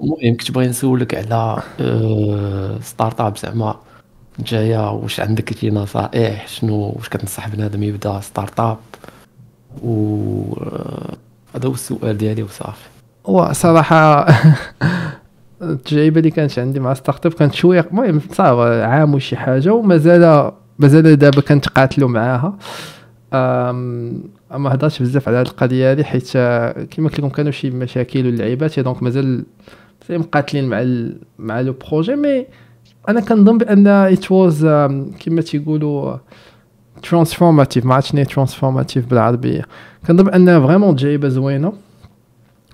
المهم كنت باغي نسولك على ستارت اب زعما جايه، واش عندك شي نصائح؟ شنو واش كتنصح بنادم يبدا ستارت اب؟ و هذا هو السؤال ديالي وصافي. وصراحه التجربه اللي كانت عندي مع ستارت اب كانت شويه، المهم صافي عام وشي حاجه، ومازال دابا كنتقاتلوا معاها. ما هضرتش بزاف على هذه القضيه هذه، حيت كما قلت لكم كانوا شي مشاكل واللعيبات، دونك مازال مقاتلين مع لو بروجي. مي انا كنظن بان ات واز كما تيقولوا ترانسفورماتيف، ما عرفتش شنو ترانسفورماتيف بالعربيه. كنظن بان فريمون تجربه زوينه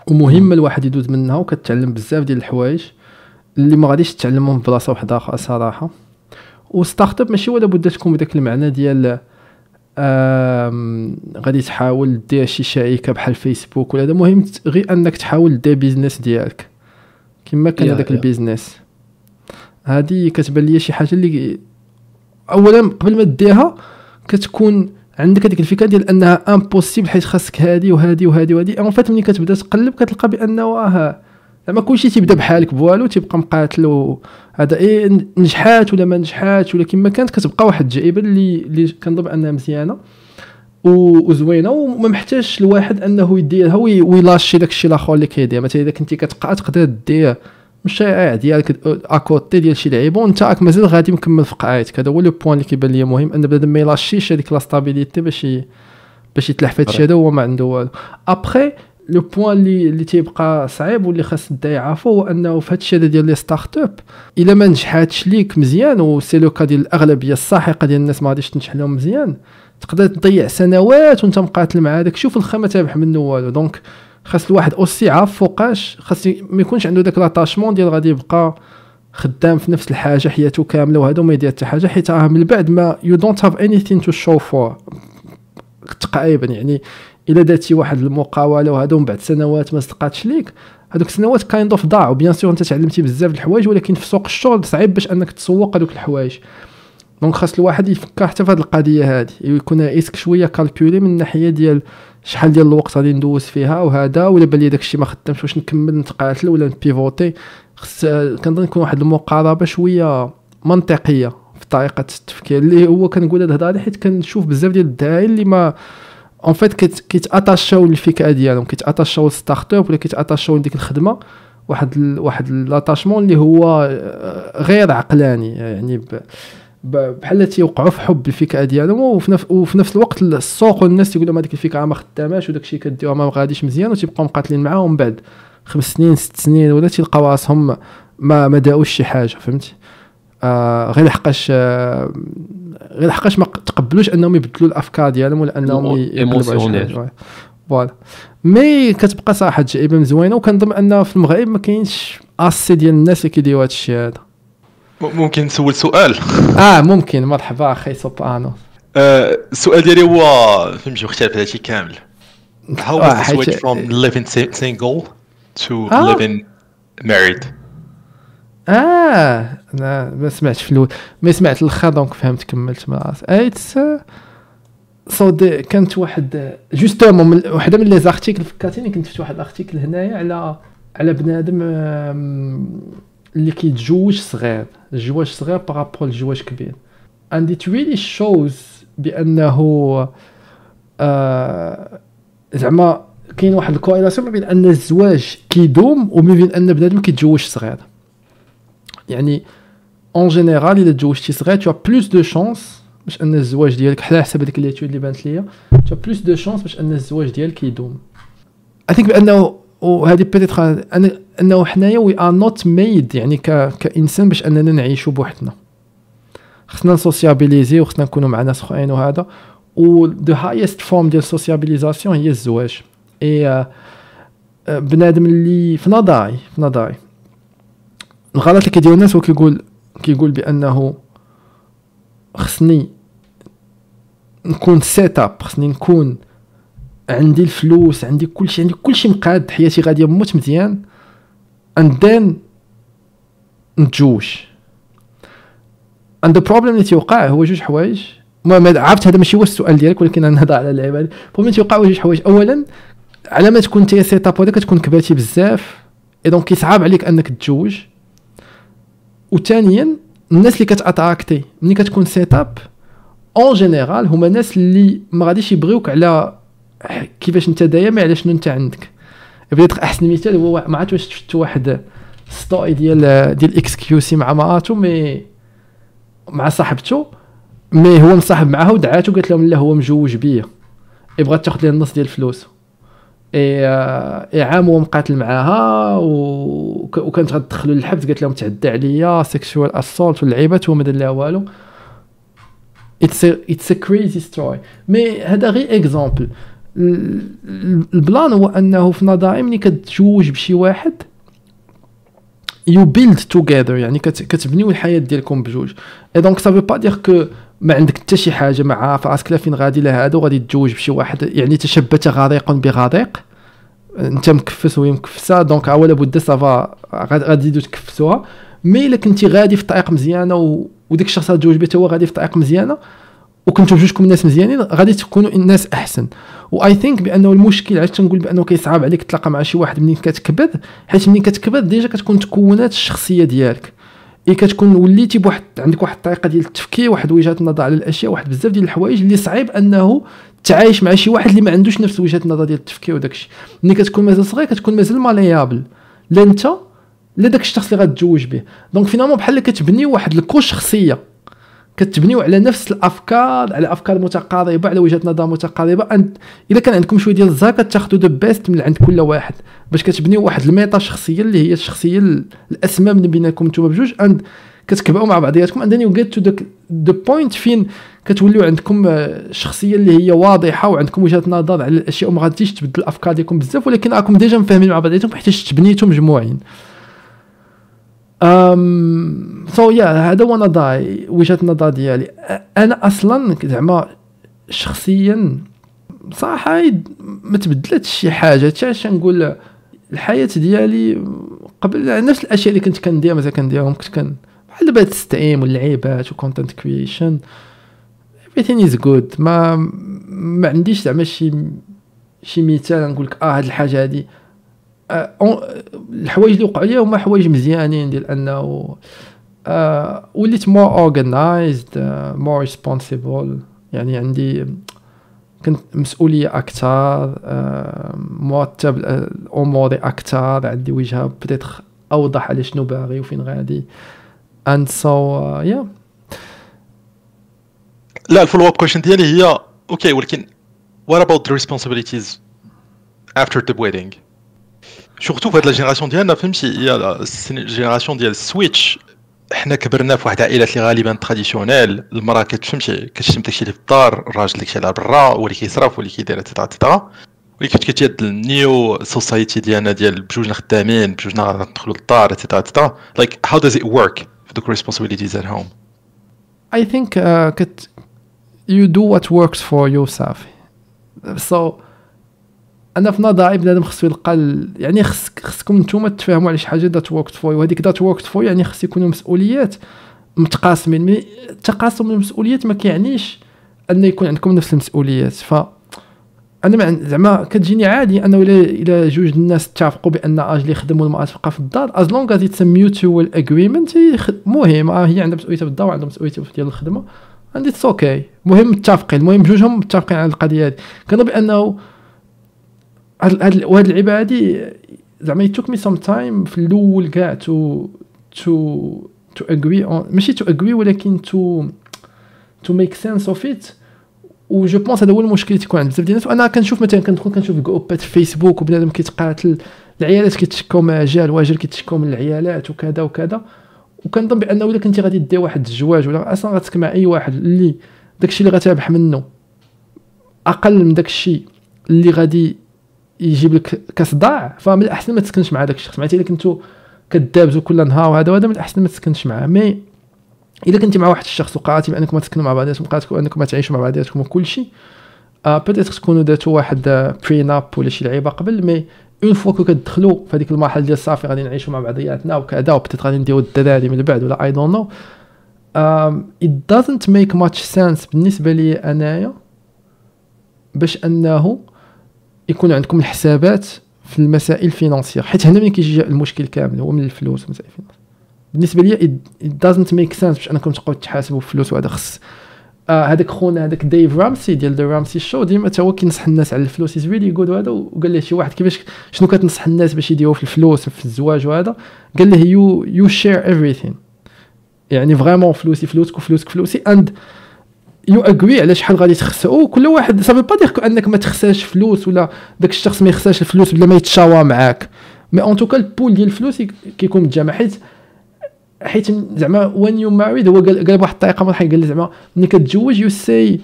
ومهمه الواحد يدوز منها، وكتعلم بزاف ديال الحوايج اللي ما غاديش تتعلمهم في بلاصه واحده اخرى صراحه. وستارت اب ماشي ولا بد تكون بداك المعنى ديال غادي تحاول دير شي شركه بحال فيسبوك ولا هذا. مهم غير انك تحاول دير بيزنس ديالك كما كان هذاك يا البيزنس. هذه كتبان لي شي حاجه اللي اولا قبل ما ديرها كتكون عندك هذيك الفكره ديال انها امبوسيبل، حيت خاصك هذه وهذه وهذه وهذه. اون فات ملي كتبدا تقلب كتلقى بانه زعما كلشي تيبدا بحالك بوالو، تيبقى مقاتل هذا نجحات ولا ما نجحاتش ولا كما كانت. كتبقى واحد التجربه اللي كنظن انها مزيانه وزوينه، وما محتاجش الواحد انه يديرها ويلاشي داكشي الاخر اللي كيدير. مثلا اذا كنتي تقدر دير المشاريع ديالك اكوتي ديال شي لعيبه وانت راك مازال غادي مكمل في قرايتك، هذا هو لو بوين اللي كيبان لي مهم، ان بنادم ما يلاشيش هذيك لا ستابيليتي باش يتلح في هادشي هذا هو ما عنده والو. ابخي لو بوين اللي تيبقى صعيب واللي خاص الدا يعرفو هو انه في هادشي هذا ديال لي ستارت اب الا ما نجحاتش ليك مزيان، وسي لو كا ديال الاغلبيه الساحقه ديال الناس ما غاديش تنجح لهم مزيان، تقدر تضيع سنوات وانت مقاتل مع هذاك. شوف الخامه تابح منه والو. دونك خاص الواحد اوسي عارف فوقاش خاص ما يكونش عنده داك لاتاشمون ديال غادي يبقى خدام في نفس الحاجه حياته كامله وهذا ما يدير حتى حاجه، حيت راه من بعد ما يو دونت هاف انيثين تو شو فور تقريبا. يعني الا درتي واحد المقاوله وهذا ومن بعد سنوات ما صدقاتش ليك، هذوك السنوات كاين اوف ضاعوا. بيان سور انت تعلمتي بزاف د الحوايج، ولكن في سوق الشغل صعيب باش انك تسوق هذوك الحوايج. دونك خاص الواحد يفكر حتى في هذه القضيه هذه، يكون ريسك شويه كالكولي من الناحيه ديال شحال ديال الوقت غادي ندوز فيها وهذا، ولا بان لي داكشي ما خدامش واش نكمل نتقاتل ولا نبيفوتي. خص كنظن يكون واحد المقاربه شويه منطقيه في طريقه التفكير، اللي هو كنقول هذا الهضره حيت كنشوف بزاف ديال الدراري اللي ما اون فيت كيتاتاشاو للفكره ديالهم، كيتاتاشاو للستارت اب ولا كيتاتاشاو لديك الخدمه واحد لاتاشمون اللي هو غير عقلاني. يعني بحال تيوقعوا في حب الفكره ديالهم، وفي نفس الوقت السوق والناس يقولوا هذيك الفكره ما خداماش وداكشي كديرها ما غاديش مزيان، وتيبقاو مقاتلين معاهم من بعد 5 سنين 6 سنين ولا تيلقاو راسهم ما داوش شي حاجه. فهمتي؟ غير لحقاش ما تقبلوش انهم يبدلوا الافكار ديالهم ولا انهم يقلبوا على شي حاجه. فوالا مي كتبقى صراحه تجربه مزوينه، وكنظن ان في المغرب ما كاينش اسي ديال الناس اللي كيديروا هذا الشيء هذا. ممكن نسول سؤال؟ ممكن. مرحبا اخي سوبانو. السؤال ديالي هو فهمتي مختلف هادشي كامل. How was the switch from living single to living married? انا ما سمعتش في الاول، ما سمعت الاخر دونك فهمت كملت مع ايتس كانت واحد جوستومون وحده من لي زارتيكل فكرتيني. كنت شفت واحد الارتيكل هنايا على بنادم اللي كيتزوج صغير، الزواج صغير بارابول الزواج كبير. and it really shows بانه زعما كاين واحد الكوريلاسيون ما بين ان الزواج كيدوم وما بين ان بنادم كيتزوج صغير. يعني اون جينيرال الا تزوجتي صغير تو بلوس دو شانس باش ان الزواج ديالك، على حسب هذيك ليتود اللي بانت ليا، تو بلوس دو شانس باش ان الزواج ديالك يدوم. اي ثينك بانه وهذه بيتيتر انه حنايا وي ار نوت ميد يعني كانسان باش اننا نعيشوا بوحدنا. خصنا نسوسيابيليزي وخصنا نكونوا مع ناس اخرين وهذا. و the highest form ديال السوسيابيليزاسيون هي الزواج. اي بنادم اللي في نظري الغلط اللي كيديروا الناس هو كيقول بانه خصني نكون سيت اب، خصني نكون عندي الفلوس، عندي كلشي مقاد، حياتي غاديه نموت مزيان and then نتزوج. and the problem اللي تيوقع هو جوج حوايج. ما عرفت هذا ماشي هو السؤال ديالك، ولكن انا نهضر على اللعبه هذه. البروبليم تيوقع هو جوج حوايج. اولا على ما تكون تي سيت اب هذا كتكون كبرتي بزاف، دونك كيصعب عليك انك تتزوج. وثانيا الناس اللي كتاتراكتي ملي كتكون سيت اب اون جينيرال هما الناس اللي ما غاديش يبغيوك على كيفاش انت داير، ما على شنو انت عندك. بديت احسن مثال هو ما عرفت واش شفت واحد ستوري ديال اكسكيوسي مع مراتو مي مع صاحبته، مي هو مصاحب معها ودعاتو قالت لهم لا هو مجوج بيا، بغات تاخذ لي النص ديال فلوسه. عام هو مقاتل معاها وكانت غتدخلوا للحبس، قالت لهم تعدى عليا سيكشوال اسولت واللعيبات وما دار لها والو. it's a crazy story. مي هذا غير اكزامبل. البلان هو انه في نظري ملي كتزوج بشي واحد you build together، يعني كتبنيو الحياه ديالكم بجوج. دونك سافو با دير كو ما عندك حتى شي حاجه مع فراسك لا فين غادي لهذا وغادي تتزوج بشي واحد، يعني تشبت غريق بغريق، انت مكفس وهي مكفسه، دونك اولا بد صافا غادي تكفسوها. مي الا كنتي غادي في طريق مزيانه وديك الشخص اللي تزوج به هو غادي في طريق مزيانه وكنتو بجوجكم ناس مزيانين، غادي تكونوا الناس احسن. واي ثينك بانه المشكل علاش تنقول بانه كيصعب عليك تلاقى مع شي واحد منين كتكبر، حيت منين كتكبر ديجا كتكون تكونات الشخصيه ديالك، كتكون وليتي بواحد عندك واحد الطريقه ديال التفكير، واحد وجهه النظر على الاشياء، واحد بزاف ديال الحوايج اللي صعيب انه تعايش مع شي واحد اللي ما عندوش نفس وجهه النظر ديال التفكير وداكشي. ملي كتكون مازال صغير كتكون مازال ماليابل، لا انت لا داك الشخص اللي غتتزوج به. دونك فينالمون بحال كتبني واحد الكوش شخصيه، كتبنيو على نفس الافكار، على افكار متقاربه، على وجهه نظر متقاربه. اذا كان عندكم شويه ديال الزهر كتاخذوا ذا بيست من عند كل واحد باش كتبنيو واحد الميطا شخصيه اللي هي الشخصيه الاسمى من بينكم نتوما بجوج، اند كتكبروا مع بعضياتكم اند يو جيت تو ذا بوينت فين كتوليو عندكم شخصيه اللي هي واضحه وعندكم وجهه نظر على الاشياء وما غاديش تبدل الافكار ديالكم بزاف، ولكن راكم ديجا مفاهمين مع بعضياتكم حيت تبنيتوا مجموعين. هذا هو نظري، وجهة النظر ديالي. انا اصلا زعما شخصيا صراحه ما تبدلتش شي حاجه، حتى نقول الحياه ديالي قبل نفس الاشياء اللي كنت كندير مازال كنديرهم. كنت بحال دابا تستعيم واللعيبات وكونتنت كرييشن everything is good. ما عنديش زعما شي مثال نقول لك هاد الحاجه هادي. الحوايج اللي وقعوا لي هما حوايج مزيانين ديال انه وليت more organized more responsible، يعني عندي كنت مسؤوليه اكثر، مرتب الامور اكثر، عندي وجهه بديت اوضح على شنو باغي وفين غادي and so yeah. لا الفولو اب كويشن ديالي هي اوكي، ولكن what about the responsibilities after the wedding؟ سورتو في هاد لا جينيراسيون ديالنا فهمتي، هي الجينيراسيون ديال السويتش. حنا كبرنا في واحد العائلات اللي غالبا تراديسيونيل، المراه كتفهمتي كتشم داكشي اللي في الدار، الراجل داكشي اللي برا، هو اللي كيصرف واللي كيدير تتا. ولكن كتجي هاد النيو سوسايتي ديالنا ديال بجوجنا خدامين بجوجنا غندخلوا للدار تتا like how does it work for the responsibilities at home؟ I think you do what works for yourself. So انا في نظري بنادم خصو يلقى يعني خصكم نتوما تفهموا على شي حاجه ذات وركت فور، وهذيك ذات وركت فور يعني خص يكونوا مسؤوليات متقاسمين. مي تقاسم المسؤوليات ما كيعنيش ان يكون عندكم نفس المسؤوليات. ف انا زعما كتجيني عادي انه الى جوج الناس اتفقوا بان راجل يخدم والمراه تبقى في الدار از لونغ از اتس ميوتوال اجريمنت. مهم هي عندها مسؤوليتها في الدار وعندها مسؤوليتها ديال الخدمه عندي اتس اوكي، مهم متفقين، المهم بجوجهم متفقين على القضيه هذه. كنظن بانه هاد اللعيبه هادي زعما it took me some time في الاول كاع to agree on، ماشي to agree ولكن to make sense of it. و جو بونس هذا هو المشكل تيكون عند بزاف ديال الناس. وانا كنشوف مثلا كندخل كنشوف جروبات في فيسبوك وبنادم كيتقاتل، العيالات كيتشكاو مع جال واجل كيتشكاو من العيالات وكذا وكذا. وكنظن بانه الا كنتي غادي دير واحد الزواج ولا اصلا غتسكن مع اي واحد اللي داكشي اللي غتربح منه اقل من داكشي اللي غادي يجيب لك كصداع، فمن الاحسن ما تسكنش مع داك الشخص. معناتها الا كنتو كدابزوا كل نهار وهذا من الاحسن ما تسكنش معاه. مي الا كنتي مع واحد الشخص وقررتي بانكم تسكنوا مع بعضياتكم وقررتوا انكم تعيشوا مع بعضياتكم وكل شيء، بيتيت تكونوا داتوا واحد بريناب ولا شي لعيبه قبل. مي اون فوا كتدخلوا في هذيك المرحله ديال صافي غادي نعيشوا مع بعضياتنا وكذا وبيتيت غادي نديروا الدراري من بعد ولا اي دون نو، it doesn't make much sense بالنسبه لي انايا باش انه يكون عندكم الحسابات في المسائل الفينانسية، حيت هنا ملي كيجي المشكل كامل هو من الفلوس ومسائل الفينانس. بالنسبه لي it doesn't make sense باش انكم تبقاو تحاسبوا بالفلوس. وهذا خص هذاك خونا هذاك ديف رامسي ديال ذا رامسي شو ديما تا هو كينصح الناس على الفلوس از ريلي جود. وهذا وقال له شي واحد كيفاش شنو كتنصح الناس باش يديروا في الفلوس في الزواج، وهذا قال له يو شير everything، يعني فريمون فلوسي فلوسك وفلوسك فلوسي اند يو اغري على شحال غادي تخسروا كل واحد. صافي با دير انك ما تخسرش فلوس ولا داك الشخص ما يخسرش الفلوس بلا ما يتشاور معاك، مي اون توكا البول ديال الفلوس كيكون متجمع. حيت زعما وين يو ماريد هو قال بواحد الطريقه مضحكه، قال زعما ملي كتزوج يو سي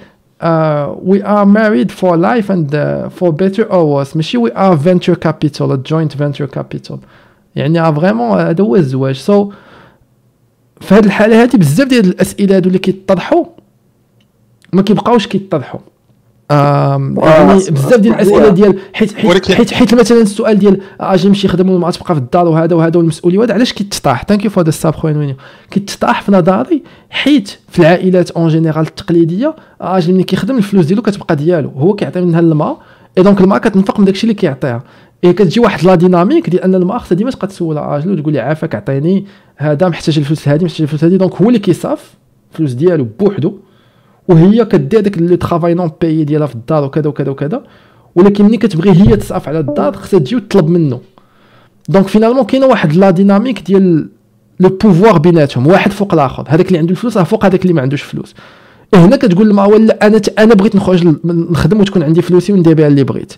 we are married for life and for better or worse، ماشي we are venture capital a joint venture capital، يعني فريمون هذا هو الزواج. سو في هذه الحاله هذه بزاف ديال الاسئله هادو اللي كيتطرحوا ما كيبقاوش كيتطرحوا. يعني بزاف ديال الاسئله ديال حيت مثلا السؤال ديال اجي نمشي نخدم وما تبقى في الدار وهذا والمسؤوليه وهذا علاش كيتطرح. ثانك يو فور ذا ساب خويا وينيو. كيتطرح في نظري حيت في العائلات اون جينيرال التقليديه اجي ملي كيخدم الفلوس ديالو كتبقى ديالو، هو كيعطي منها الماء اي دونك الماء كتنفق من داكشي اللي كيعطيها. كتجي واحد لا ديناميك ديال ان الماء خصها ديما تبقى تسول اجلو تقول لي عافاك عطيني هذا محتاج الفلوس هذه محتاج الفلوس هذه، دونك هو اللي كيصاف الفلوس ديالو بوحدو وهي كدير داك لو طرافاي نون باي ديالها في الدار وكذا وكذا وكذا. ولكن ملي كتبغي هي تصرف على الدار خصها تجي وتطلب منه. دونك فينالمون كاينه واحد لا ديناميك ديال لو بوفوار بيناتهم، واحد فوق الاخر، هذاك اللي عنده الفلوس فوق هذاك اللي ما عندوش فلوس. هنا كتقول لما ولا انا بغيت نخرج نخدم وتكون عندي فلوسي وندير بها اللي بغيت.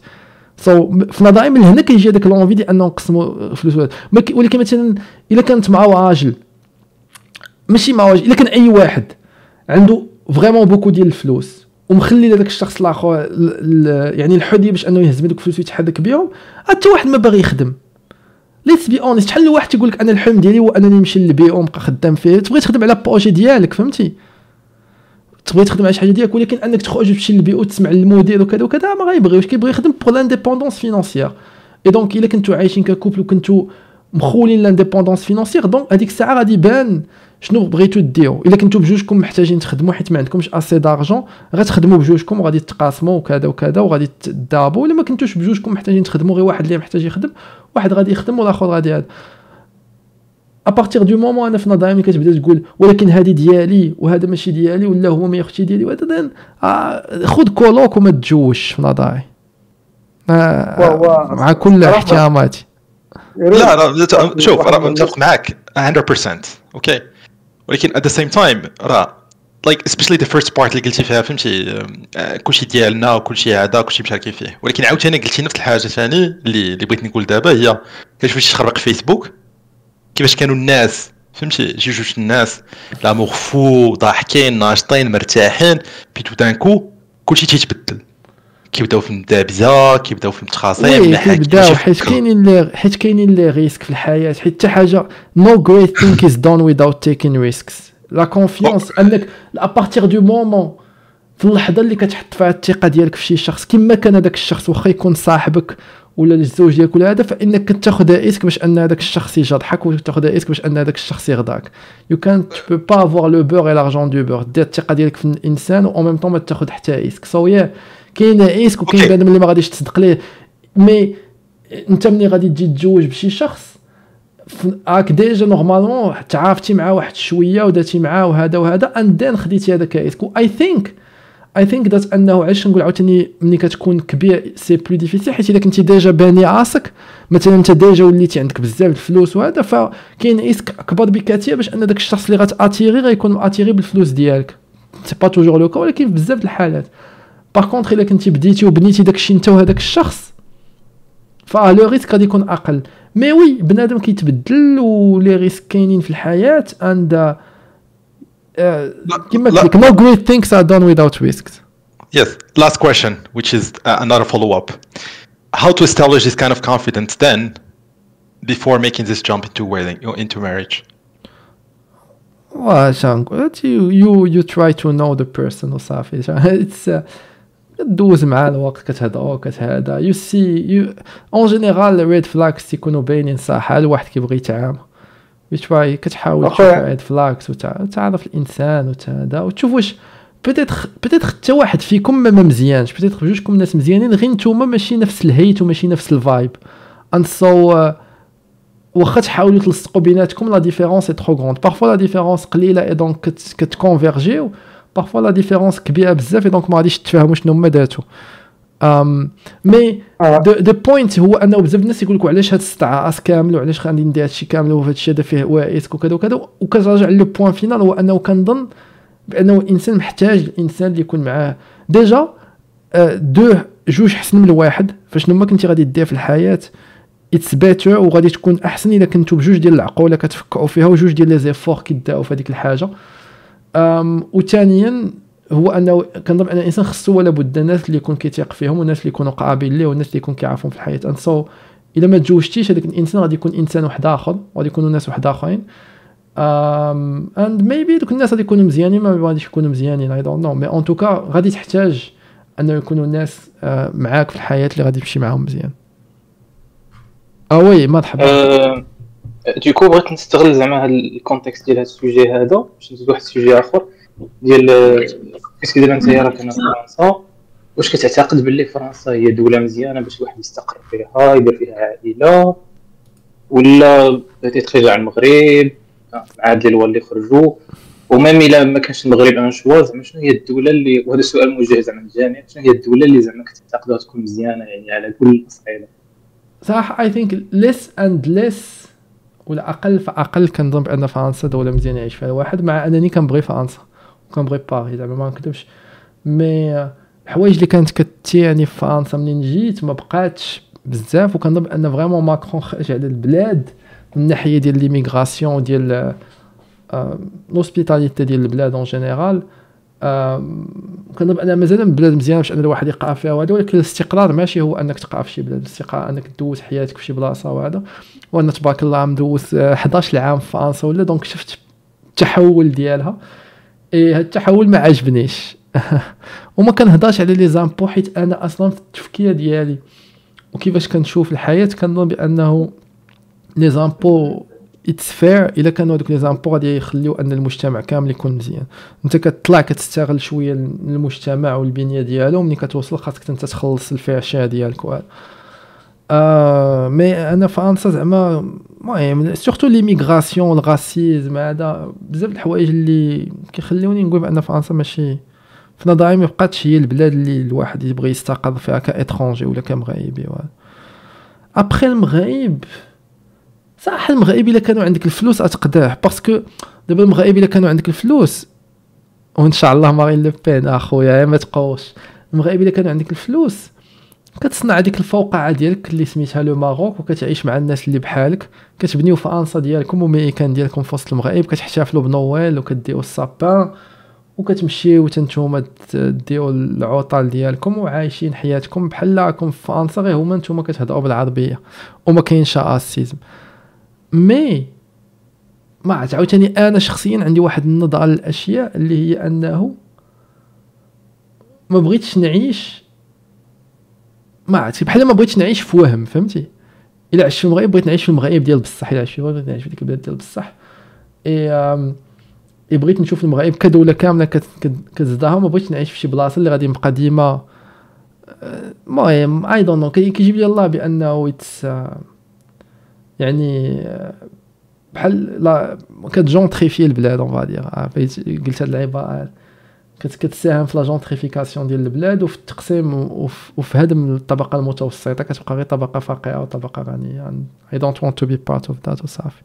في نظري من هنا كيجي هذاك لونفي ديال انه نقسموا فلوس. ولكن مثلا الا كانت مع راجل ماشي مع راجل، الا كان اي واحد عنده فريمون بوكو ديال الفلوس ومخلي لهذاك الشخص الاخر يعني الحديه باش انه يهز هذوك الفلوس ويتحرك بهم، حتى واحد ما باغي يخدم. ليتس بي اونست، شحال واحد تيقول لك انا الحلم ديالي هو انني نمشي للبيئه ونبقى خدام فيه. تبغي تخدم على بروجي ديالك فهمتي، تبغي تخدم على شي حاجه ديالك، ولكن انك تخرج وتمشي للبيئه وتسمع المدير وكذا وكذا ما غايبغيوش. كيبغي يخدم بور لانديبوندونس فينانسيير. اي دونك الا كنتو عايشين ككوبل وكنتو مخولين لانديبوندونس فينانسيير، دونك هذيك الساعه غادي يبان شنو بغيتو ديروا. الا كنتو بجوجكم محتاجين تخدموا حيت ما عندكمش اسي دارجون، غتخدموا بجوجكم وغادي تقاسموا وكذا وكذا وغادي تدابوا. الا ما كنتوش بجوجكم محتاجين تخدموا، غير واحد اللي محتاج يخدم، واحد غادي يخدم والاخر غادي هذا. ابارتيغ دو مومون انا في نظري ملي كتبدا تقول ولكن هذه ديالي وهذا ماشي ديالي ولا هو ما ياخذش ديالي وهذا، خذ كولوك وما تجوش في نظري مع كل احتراماتي. لا شوف راه متفق معاك 100% اوكي، ولكن at the same time راه like especially the first part اللي قلتي فيها فهمتي كلشي ديالنا وكلشي هذا كلشي مشاركين فيه، ولكن عاوتاني قلتي نفس الحاجه ثاني اللي بغيت نقول دابا هي كيفاش تخربق فيسبوك، كيفاش كانوا الناس فهمتي جوج الناس لامور فو ضاحكين ناشطين مرتاحين بي تو دانكو كلشي تيتبدل، كيبداو في المدابزه كيبداو في التخاصيم كيبداو حيت كاينين لي ريسك في الحياه. حيت حتى حاجه no great thing is done without taking risks. لا كونفيونس انك ابارتيغ دو مومون في اللحظه اللي كتحط فيها الثقه ديالك في شي شخص كما كان هذاك الشخص واخا يكون صاحبك ولا الزوج ديالك ولا هذا، فانك كتاخذ ريسك باش ان هذاك الشخص يجرحك وتاخذ ريسك باش ان هذاك الشخص يغداك. يو كان تو با افوار لو بور اي لارجون دو بور، دير الثقه ديالك في الانسان و ميم طون ما تاخذ حتى ريسك. سو كاين ريسك وكاين بنادم اللي ما غاديش تصدق ليه. مي انت ملي غادي تجي تتزوج بشي شخص راك ديجا نورمالمون تعافتي معاه واحد شويه وداتي معاه وهذا اندين خديتي هذاك ريسك. اي ثينك ذات انه علاش نقول عاوتاني ملي كتكون كبير سي بلو ديفيسيل، حيت الا كنتي ديجا باني راسك مثلا انت ديجا وليتي عندك بزاف الفلوس وهذا، فكاين ريسك اكبر بكثير باش ان داك الشخص اللي غاتاتيري غيكون اتيري بالفلوس ديالك. سي با توجور لو كا ولكن في بزاف الحالات. باغ كونطخ الا كنتي بديتي وبنيتي داكشي انت وهذاك الشخص فلو ريسك غادي يكون اقل. مي وي بنادم كيتبدل ولي ريسك كاينين في الحياه عند كما قلت لك no great things are done without risks. Yes, last question which is another follow up. How to establish this kind of confidence then before making this jump into wedding or into marriage? واش نقول you try to know the person وصافي. it's دوز مع الوقت كتهضروا كتهذا you see you en général red flags تيكونوا باينين صح. الواحد كيبغي يتعامل بتواي كتحاول تشوف red flags وتعرف الانسان وهذا وتشوف واش بيتيتر حتى واحد فيكم ما مزيانش، بيتيتر بجوجكم ناس مزيانين غير نتوما ماشي نفس الهيت وماشي نفس الفايب. and so واخا تحاولوا تلصقوا بيناتكم لا ديفيرونس سي ترو غروند بارفو لا ديفيرونس قليله اي دونك كتكونفيرجيو بارفو لا ديفيرونس كبيره بزاف اي دونك ما غاديش تفهموا شنو هما داتو مي دو بوينت هو انه بزاف الناس يقول لك علاش هاد الستعاص كامل وعلاش غادي ندير هادشي كامل وهذا الشيء هذا فيه وايسك وكذا وكذا وكتراجع لو بوين فينال هو انه كنظن بانه الانسان محتاج الانسان اللي يكون معاه ديجا جوج حسن من الواحد فشنو ما كنتي غادي دير في الحياه اتس بيتر وغادي تكون احسن الا كنتو بجوج ديال العقوله كتفكروا فيها وجوج ديال لي زيفور كيداو في هذيك الحاجه. وثانيا هو انه كنظن ان الانسان خصو ولا بد الناس اللي يكون كيثيق فيهم والناس اللي يكونوا قرابين ليه والناس اللي يكون كيعرفهم في الحياه ان سو الا ما تزوجتيش هذاك الانسان غادي يكون انسان واحد اخر وغادي يكونوا ناس واحد اخرين اند ميبي دوك الناس غادي يكونوا مزيانين ما غاديش يكونوا مزيانين اي دونت نو مي ان توكا غادي تحتاج انه يكونوا الناس معاك في الحياه اللي غادي تمشي معاهم مزيان. وي ما تحب دوكو بغيت نستغل زعما هاد الكونتكست ديال هاد السوجي هذا باش نزيد واحد السوجي اخر ديال كيفاش دابا انت راك هنا في فرنسا واش كتعتقد باللي فرنسا هي دوله مزيانه باش الواحد يستقر فيها يدير فيها عائله ولا بغيتي يرجع المغرب مع هاد اللي اللي خرجوا ومام الا ما كانش المغرب ان شوا زعما شنو هي الدوله اللي وهذا سؤال موجه زعما للجميع شنو هي الدوله اللي زعما كتعتقدها تكون مزيانه يعني على كل الاصعده صح اي ثينك ليس اند ليس ولا اقل فاقل كنظن بان فرنسا دوله مزيانه يعيش فيها الواحد مع انني كنبغي فرنسا وكنبغي باريس زعما ما نكذبش مي الحوايج اللي كانت كتيعني في فرنسا منين جيت ما بقاتش بزاف وكنظن ان فريمون ماكرون خرج على البلاد من الناحيه ديال ليميغراسيون ديال لوسبيتاليتي ديال البلاد اون جينيرال كنظن ان مازال البلاد مزيانه باش ان الواحد يقع فيها وهذا ولكن الاستقرار ماشي هو انك تقع في شي بلاد الاستقرار انك تدوز حياتك في شي بلاصه وهذا وانا تبارك الله مدوز 11 عام في فرنسا ولا دونك شفت التحول ديالها هاد التحول ما عجبنيش وما كنهضرش على لي زامبو حيت انا اصلا في التفكير ديالي وكيفاش كنشوف الحياه كنظن بانه لي زامبو اتس فير الا كانوا هذوك لي زامبو غادي يخليو ان المجتمع كامل يكون مزيان انت كتطلع كتستغل شويه المجتمع والبنيه ديالو ملي كتوصل خاصك انت تخلص الفاشيه ديالك مي انا فرنسا زعما المهم سورتو ليميغراسيون والغاسيزم هذا بزاف د الحوايج اللي كيخليوني نقول بان فرنسا ماشي في نظري ما بقاتش هي البلاد اللي الواحد يبغي يستقر فيها كاترونجي ولا كمغربي ابخي المغرب صح المغرب الا كانوا عندك الفلوس اتقداه باسكو دابا المغرب الا كانوا عندك الفلوس وان شاء الله مارين لو بين اخويا ما تقوش المغرب الا كانوا عندك الفلوس كتصنع هذيك الفوقعه ديالك اللي سميتها لو ماروك وكتعيش مع الناس اللي بحالك كتبنيو فرنسا ديالكم وميكان ديالكم في وسط المغرب كتحتفلوا بنويل وكديو السابان وكتمشيو نتوما ديو العطل ديالكم وعايشين حياتكم بحال راكم في فرنسا غير هما نتوما كتهضروا بالعربيه وما كاينش راسيزم مي ما عاوتاني انا شخصيا عندي واحد النظره للاشياء اللي هي انه ما بغيتش نعيش ما عرفتي بحال ما بغيتش نعيش في وهم فهمتي الا عشت في المغرب بغيت نعيش في المغرب ديال بصح الا عشت في المغرب بغيت نعيش في ديك البلاد ديال بصح بغيت نشوف المغرب كدوله كامله كتزدهر ما بغيتش نعيش في شي بلاصه اللي غادي نبقى ديما المهم اي دون نو كيجيب لي الله بانه يعني بحال لا كتجونتريفي البلاد اون فادير قلت هاد العباره كتساهم في لا جونتريفيكاسيون ديال البلاد وفي التقسيم وفي هدم الطبقه المتوسطه كتبقى غير طبقه فقيره وطبقه غنيه I don't want to be part of that وصافي.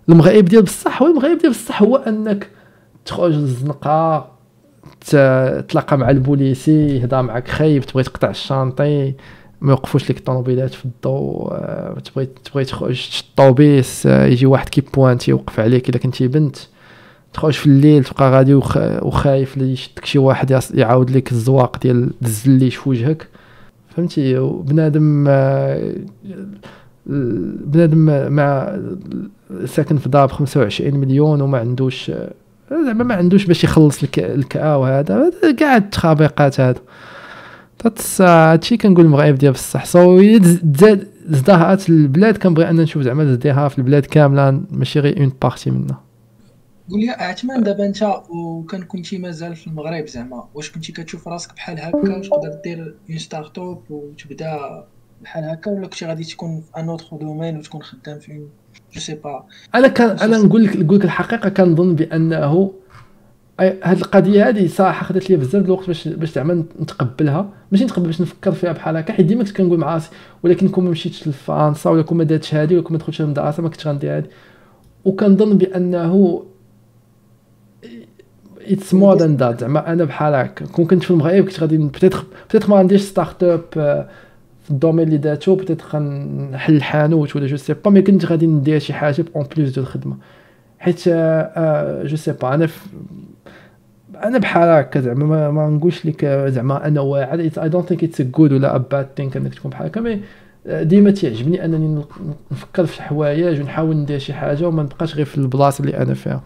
المغرب ديال بصح هو انك تخرج للزنقه تلاقى مع البوليسي يهضر معك خايب تبغي تقطع الشانطي ما يوقفوش لك الطوموبيلات في الضوء تبغي تخرج الطوبيس يجي واحد كي بوانتي يوقف عليك الا كنتي بنت تخرج في الليل تبقى غادي وخايف لي يشدك شي واحد يعاود لك الزواق ديال الزليش في وجهك فهمتي بنادم مع ساكن في دار ب25 مليون وما عندوش زعما ما عندوش باش يخلص الكاو هذا كاع التخابيقات هذا هادشي كنقول المغرب ديال بصح ازدهرت البلاد كنبغي ان نشوف زعما ازدهار في البلاد كامله ماشي غير اون بارتي منها قول لي عثمان، دابا انت وكان كنتي مازال في المغرب زعما، واش كنتي كتشوف راسك بحال هكا واش تقدر دير اون ستارت اب وتبدا بحال هكا، ولا كنتي غادي تكون في ان اوتر دومين وتكون خدام في جو سي با؟ انا نقول لك الحقيقه، كنظن بانه هاد القضيه هذه صراحه خدات لي بزاف د الوقت باش زعما نتقبلها، ماشي نتقبل، باش نفكر فيها بحال هكا، حيت ديما كنت كنقول مع راسي ولكن كون ما مشيتش لفرنسا ولا كون ما درتش هذه ولا كون ما دخلتش للمدرسه ما كنتش غندير هذه. وكنظن بانه اتس مور ذان ذات، زعما انا بحال هكا كون كنت في المغرب كنت غادي بيتيتر ما عنديش ستارت اب في الدومين اللي داتو، بيتيتر غنحل حانوت ولا جو سي با، مي كنت غادي ندير شي حاجه اون بليس دو الخدمه، حيت جو سي با انا بحال هكا زعما ما نقولش لك زعما انا واعر، اي دونت ثينك اتس جود ولا ا باد ثينك انك تكون بحال هكا، مي ديما تيعجبني انني نفكر في حوايج ونحاول ندير شي حاجه وما نبقاش غير في البلاصه اللي انا فيها.